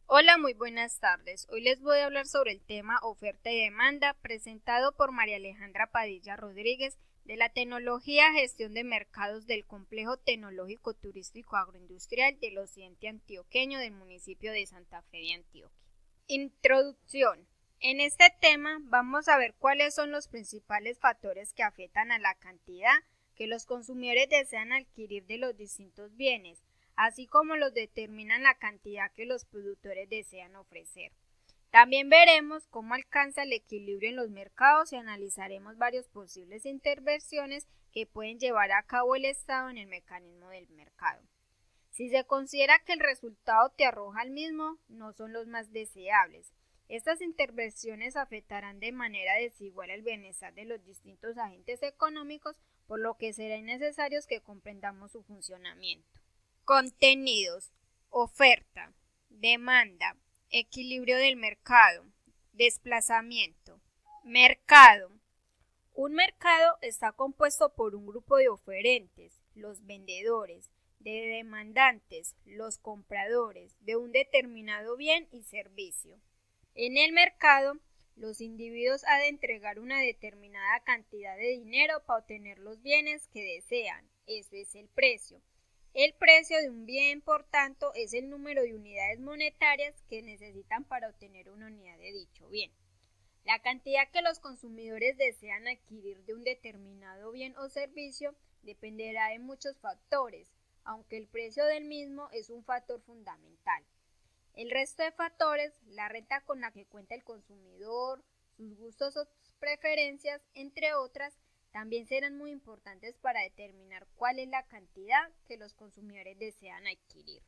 Hola, muy buenas tardes. Hoy les voy a hablar sobre el tema oferta y demanda presentado por María Alejandra Padilla Rodríguez de la Tecnología Gestión de Mercados del Complejo Tecnológico Turístico Agroindustrial del Occidente Antioqueño del municipio de Santa Fe de Antioquia. Introducción. En este tema vamos a ver cuáles son los principales factores que afectan a la cantidad que los consumidores desean adquirir de los distintos bienes, así como los determinan la cantidad que los productores desean ofrecer. También veremos cómo alcanza el equilibrio en los mercados y analizaremos varias posibles intervenciones que pueden llevar a cabo el Estado en el mecanismo del mercado. Si se considera que el resultado que arroja el mismo no son los más deseables, estas intervenciones afectarán de manera desigual el bienestar de los distintos agentes económicos, por lo que será necesario que comprendamos su funcionamiento. Contenidos: oferta, demanda, equilibrio del mercado, desplazamiento. Mercado. Un mercado está compuesto por un grupo de oferentes, los vendedores, de demandantes, los compradores, de un determinado bien y servicio. En el mercado, los individuos han de entregar una determinada cantidad de dinero para obtener los bienes que desean. Eso es el precio. El precio de un bien, por tanto, es el número de unidades monetarias que necesitan para obtener una unidad de dicho bien. La cantidad que los consumidores desean adquirir de un determinado bien o servicio dependerá de muchos factores, aunque el precio del mismo es un factor fundamental. El resto de factores, la renta con la que cuenta el consumidor, sus gustos o sus preferencias, entre otras, también serán muy importantes para determinar cuál es la cantidad que los consumidores desean adquirir.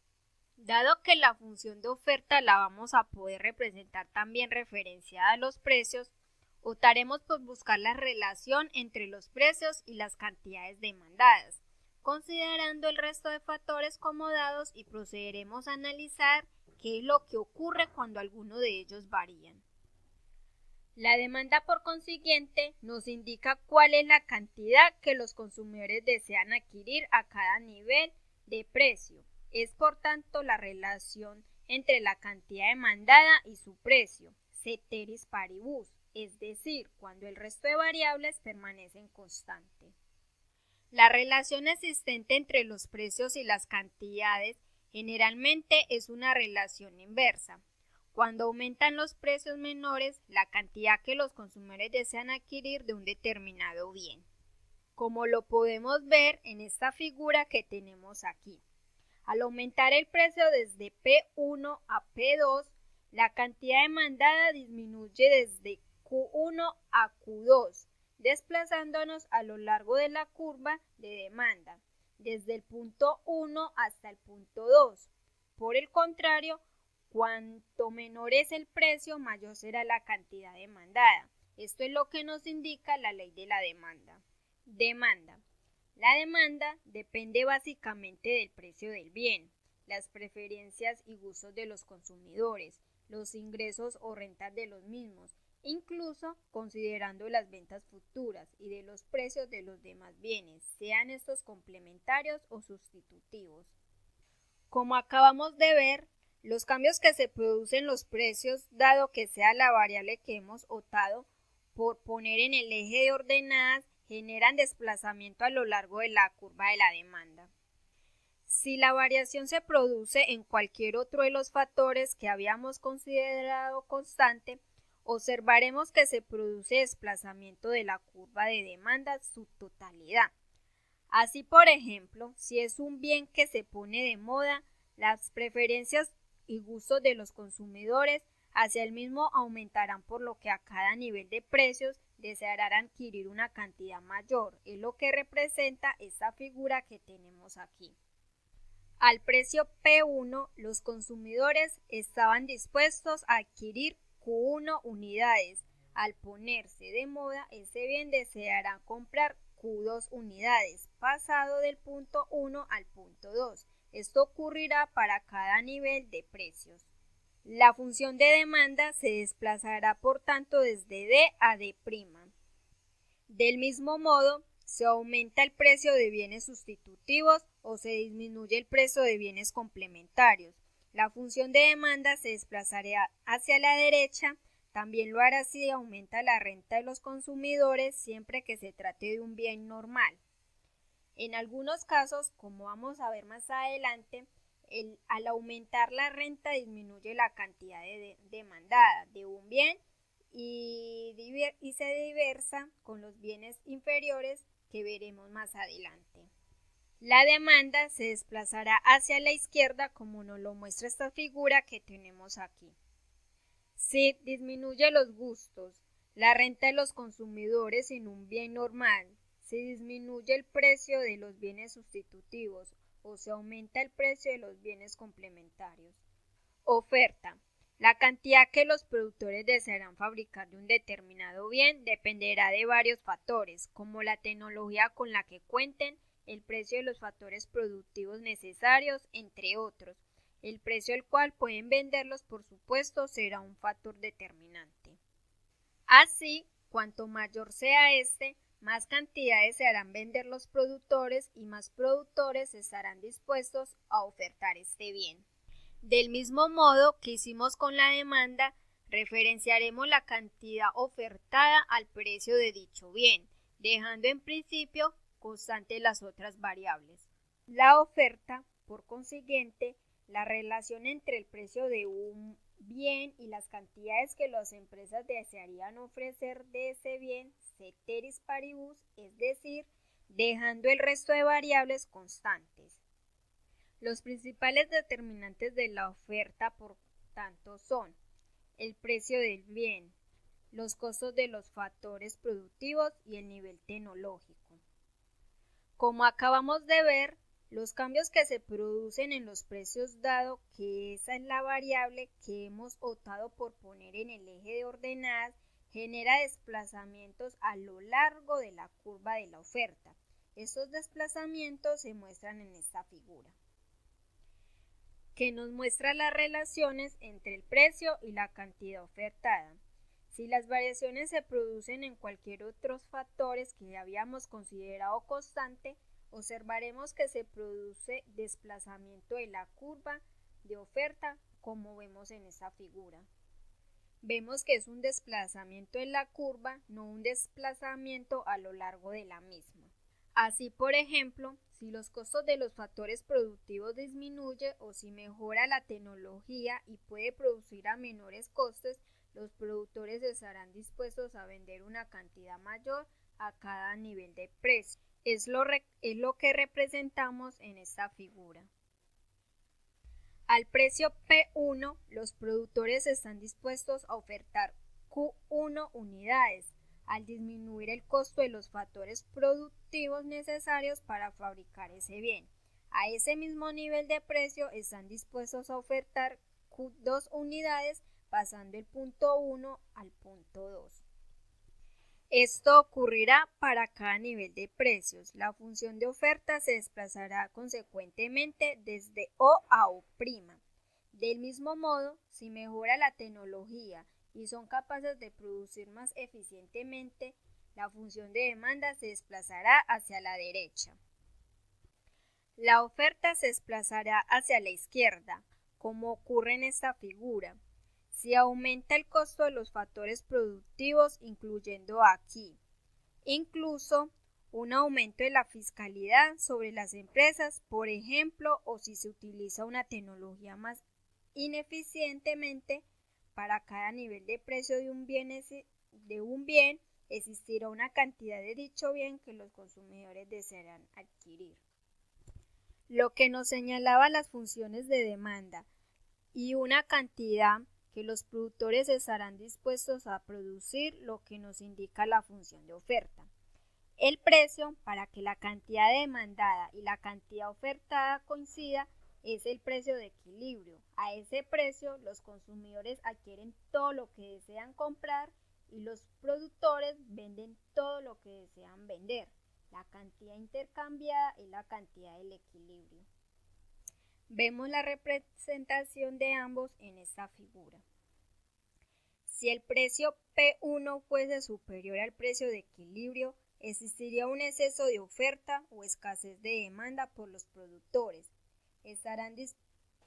Dado que la función de oferta la vamos a poder representar también referenciada a los precios, optaremos por buscar la relación entre los precios y las cantidades demandadas, considerando el resto de factores como dados, y procederemos a analizar qué es lo que ocurre cuando alguno de ellos varían. La demanda, por consiguiente, nos indica cuál es la cantidad que los consumidores desean adquirir a cada nivel de precio. Es por tanto la relación entre la cantidad demandada y su precio, ceteris paribus, es decir, cuando el resto de variables permanecen constantes. La relación existente entre los precios y las cantidades generalmente es una relación inversa. Cuando aumentan los precios menores, la cantidad que los consumidores desean adquirir de un determinado bien, como lo podemos ver en esta figura que tenemos aquí. Al aumentar el precio desde P1 a P2, la cantidad demandada disminuye desde Q1 a Q2, desplazándonos a lo largo de la curva de demanda, desde el punto 1 hasta el punto 2. Por el contrario, cuanto menor es el precio, mayor será la cantidad demandada. Esto es lo que nos indica la ley de la demanda. Demanda. La demanda depende básicamente del precio del bien, las preferencias y gustos de los consumidores, los ingresos o rentas de los mismos, incluso considerando las ventas futuras, y de los precios de los demás bienes, sean estos complementarios o sustitutivos. Como acabamos de ver, los cambios que se producen en los precios, dado que sea la variable que hemos optado por poner en el eje de ordenadas, generan desplazamiento a lo largo de la curva de la demanda. Si la variación se produce en cualquier otro de los factores que habíamos considerado constante, observaremos que se produce desplazamiento de la curva de demanda en su totalidad. Así, por ejemplo, si es un bien que se pone de moda, las preferencias y gustos de los consumidores hacia el mismo aumentarán, por lo que a cada nivel de precios desearán adquirir una cantidad mayor, es lo que representa esta figura que tenemos aquí. Al precio P1, los consumidores estaban dispuestos a adquirir Q1 unidades. Al ponerse de moda ese bien, desearán comprar Q2 unidades, pasado del punto 1 al punto 2. Esto ocurrirá para cada nivel de precios. La función de demanda se desplazará, por tanto, desde D a D'. Del mismo modo, se aumenta el precio de bienes sustitutivos o se disminuye el precio de bienes complementarios. La función de demanda se desplazará hacia la derecha. También lo hará si aumenta la renta de los consumidores siempre que se trate de un bien normal. En algunos casos, como vamos a ver más adelante, al aumentar la renta disminuye la cantidad demandada de un bien y se diversa con los bienes inferiores que veremos más adelante. La demanda se desplazará hacia la izquierda como nos lo muestra esta figura que tenemos aquí. Si disminuye los gustos, la renta de los consumidores en un bien normal, se disminuye el precio de los bienes sustitutivos o se aumenta el precio de los bienes complementarios. Oferta. La cantidad que los productores desearán fabricar de un determinado bien dependerá de varios factores, como la tecnología con la que cuenten, el precio de los factores productivos necesarios, entre otros. El precio al cual pueden venderlos, por supuesto, será un factor determinante. Así, cuanto mayor sea este, más cantidades se harán vender los productores y más productores estarán dispuestos a ofertar este bien. Del mismo modo que hicimos con la demanda, referenciaremos la cantidad ofertada al precio de dicho bien, dejando en principio constantes las otras variables. La oferta, por consiguiente, la relación entre el precio de un bien y las cantidades que las empresas desearían ofrecer de ese bien, ceteris paribus, es decir, dejando el resto de variables constantes. Los principales determinantes de la oferta, por tanto, son el precio del bien, los costos de los factores productivos y el nivel tecnológico. Como acabamos de ver, los cambios que se producen en los precios, dado que esa es la variable que hemos optado por poner en el eje de ordenadas, genera desplazamientos a lo largo de la curva de la oferta. Esos desplazamientos se muestran en esta figura, que nos muestra las relaciones entre el precio y la cantidad ofertada. Si las variaciones se producen en cualquier otros factores que habíamos considerado constante, observaremos que se produce desplazamiento de la curva de oferta, como vemos en esta figura. Vemos que es un desplazamiento en la curva, no un desplazamiento a lo largo de la misma. Así, por ejemplo, si los costos de los factores productivos disminuye o si mejora la tecnología y puede producir a menores costes, los productores estarán dispuestos a vender una cantidad mayor a cada nivel de precio. Es lo que representamos en esta figura. Al precio P1, los productores están dispuestos a ofertar Q1 unidades, al disminuir el costo de los factores productivos necesarios para fabricar ese bien. A ese mismo nivel de precio están dispuestos a ofertar Q2 unidades, pasando el punto 1 al punto 2. Esto ocurrirá para cada nivel de precios. La función de oferta se desplazará consecuentemente desde O a O'. Del mismo modo, si mejora la tecnología y son capaces de producir más eficientemente, la función de demanda se desplazará hacia la derecha. La oferta se desplazará hacia la izquierda, como ocurre en esta figura. Si aumenta el costo de los factores productivos, incluyendo aquí, incluso un aumento de la fiscalidad sobre las empresas, por ejemplo, o si se utiliza una tecnología más ineficientemente, para cada nivel de precio de un bien existirá una cantidad de dicho bien que los consumidores desearán adquirir. Lo que nos señalaba las funciones de demanda y una cantidad que los productores estarán dispuestos a producir, lo que nos indica la función de oferta. El precio, para que la cantidad demandada y la cantidad ofertada coincida, es el precio de equilibrio. A ese precio, los consumidores adquieren todo lo que desean comprar y los productores venden todo lo que desean vender. La cantidad intercambiada es la cantidad del equilibrio. Vemos la representación de ambos en esta figura. Si el precio P1 fuese superior al precio de equilibrio, existiría un exceso de oferta o escasez de demanda por los productores. Estarán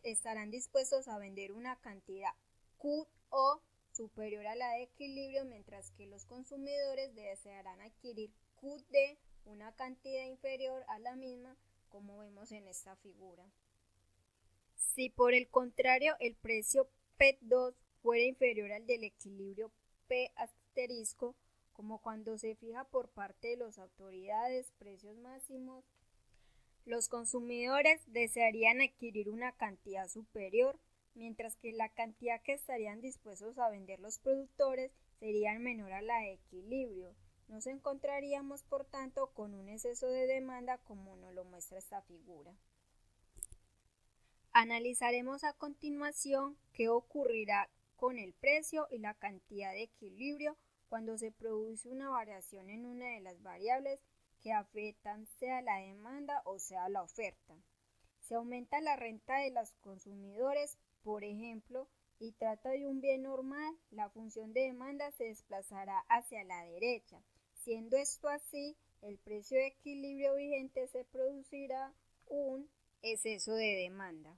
estarán dispuestos a vender una cantidad QO superior a la de equilibrio, mientras que los consumidores desearán adquirir QD, una cantidad inferior a la misma, como vemos en esta figura. Si por el contrario el precio P2 fuera inferior al del equilibrio P asterisco, como cuando se fija por parte de las autoridades precios máximos, los consumidores desearían adquirir una cantidad superior, mientras que la cantidad que estarían dispuestos a vender los productores sería menor a la de equilibrio. Nos encontraríamos, por tanto, con un exceso de demanda, como nos lo muestra esta figura. Analizaremos a continuación qué ocurrirá con el precio y la cantidad de equilibrio cuando se produce una variación en una de las variables que afectan sea la demanda o sea la oferta. Si aumenta la renta de los consumidores, por ejemplo, y trata de un bien normal, la función de demanda se desplazará hacia la derecha. Siendo esto así, el precio de equilibrio vigente se producirá un exceso de demanda.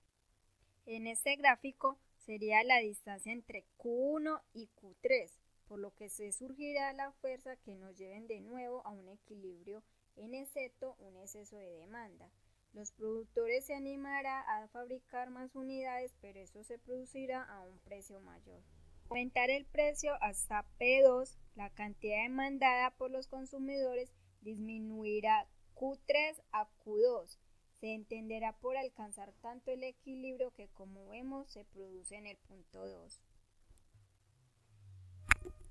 En este gráfico sería la distancia entre Q1 y Q3, por lo que se surgirá la fuerza que nos lleven de nuevo a un equilibrio en excepto un exceso de demanda. Los productores se animarán a fabricar más unidades, pero eso se producirá a un precio mayor. Aumentar el precio hasta P2, la cantidad demandada por los consumidores disminuirá Q3 a Q2. Se entenderá por alcanzar tanto el equilibrio que, como vemos, se produce en el punto 2.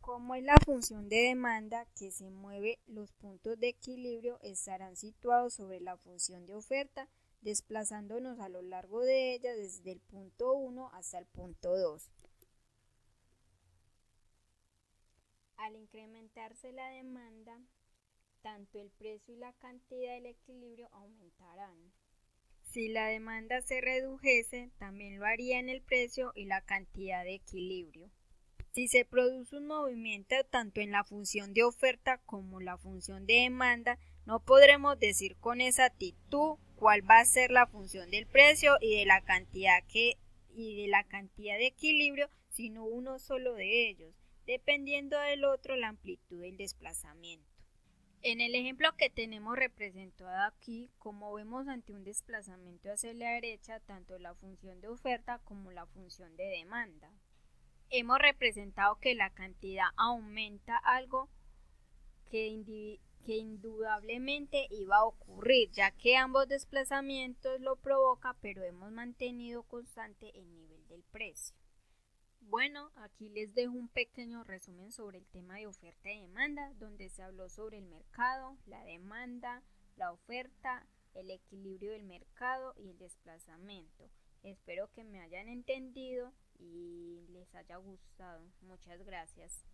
Como es la función de demanda que se mueve, los puntos de equilibrio estarán situados sobre la función de oferta, desplazándonos a lo largo de ella desde el punto 1 hasta el punto 2. Al incrementarse la demanda, tanto el precio y la cantidad del equilibrio aumentarán. Si la demanda se redujese, también lo haría en el precio y la cantidad de equilibrio. Si se produce un movimiento tanto en la función de oferta como la función de demanda, no podremos decir con exactitud cuál va a ser la función del precio y de la cantidad de equilibrio, sino uno solo de ellos, dependiendo del otro la amplitud del desplazamiento. En el ejemplo que tenemos representado aquí, como vemos ante un desplazamiento hacia la derecha, tanto la función de oferta como la función de demanda. Hemos representado que la cantidad aumenta, algo que indudablemente iba a ocurrir, ya que ambos desplazamientos lo provoca, pero hemos mantenido constante el nivel del precio. Bueno, aquí les dejo un pequeño resumen sobre el tema de oferta y demanda, donde se habló sobre el mercado, la demanda, la oferta, el equilibrio del mercado y el desplazamiento. Espero que me hayan entendido y les haya gustado. Muchas gracias.